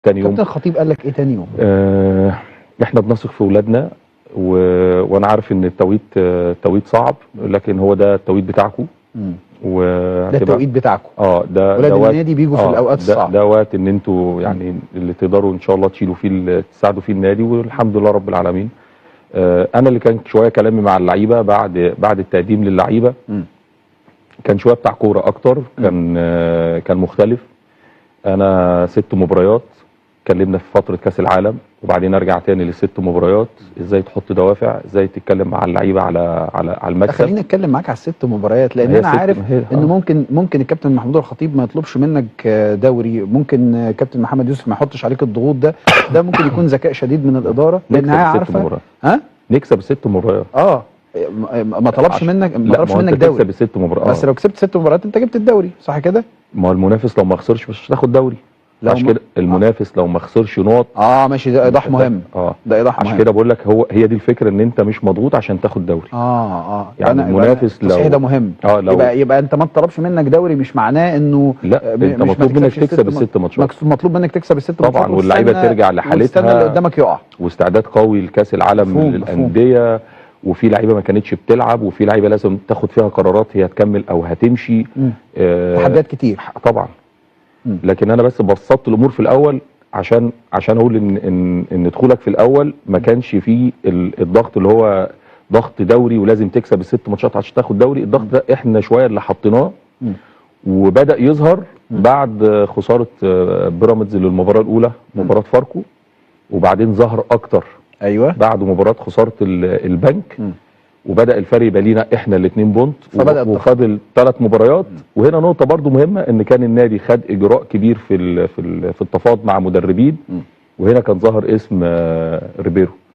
تاني يوم كابتن الخطيب قال لك ايه تاني يوم؟ احنا بنثق في اولادنا وانا عارف ان التوقيت صعب، لكن هو ده التوقيت بتاعكم. ده التوقيت بتاعكم. ده ولاد وقت النادي بيجوا في الاوقات الصعبه. ده وقت ان انتوا يعني اللي تقدروا ان شاء الله تشيلوا فيه تساعدوا فيه النادي، والحمد لله رب العالمين. انا اللي كان شويه كلامي مع اللعيبه بعد التقديم للعيبه كان شويه بتاع كوره اكتر، كان مختلف. انا 6 مباريات اتكلمنا في فتره كاس العالم، وبعدين ارجع تاني ل6 مباريات، ازاي تحط دوافع، ازاي تتكلم مع اللعيبه على المكسب. خليني اتكلم معاك على ال6 مباريات، لان انا عارف ان ممكن الكابتن محمود الخطيب ما يطلبش منك دوري، ممكن كابتن محمد يوسف ما يحطش عليك الضغوط ده ممكن يكون ذكاء شديد من الاداره، لانها عارفه نكسب ال6 مباريات. ما طلبش منك دوري، تكسب ال6 مباريات. بس لو كسبت 6 مباريات انت جبت الدوري، صح كده؟ ما هو المنافس لو ما خسرش مش هتاخد دوري. عشان كده المنافس لو ما خسرش نقط ماشي، ده ايضاح مهم. ده ايضاح مهم. عشان كده بقول لك هي دي الفكره، ان انت مش مضغوط عشان تاخد دوري. يعني المنافس لو ده مهم. يبقى انت ما طلبش منك دوري، مش معناه انه لا، انت مطلوب منك تكسب ال6 ماتشات. مطلوب منك تكسب ال6 ماتشات طبعا، واللعيبه ترجع لحالتها، واستنى اللي قدامك يقع، واستعداد قوي لكاس العالم للانديه. وفي لعيبه ما كانتش بتلعب، وفي لعيبه لازم تاخد فيها قرارات، هي هتكمل او هتمشي. تحديات كتير طبعا. لكن انا بس بسطت الامور في الاول عشان اقول ان دخولك في الاول ما كانش فيه الضغط اللي هو ضغط دوري ولازم تكسب ال6 ماتشات عشان تاخد دوري. الضغط ده احنا شويه اللي حطيناه، وبدا يظهر بعد خساره بيراميدز للمباراه الاولى، مباراه فاركو، وبعدين ظهر اكتر بعد مباراه خساره البنك، وبدا الفرق يبقى لينا احنا الاثنين بونت، وفاضل 3 مباريات. وهنا نقطه برضو مهمه، ان كان النادي خد اجراء كبير في التفاوض مع مدربين، وهنا كان ظهر اسم ريبيرو.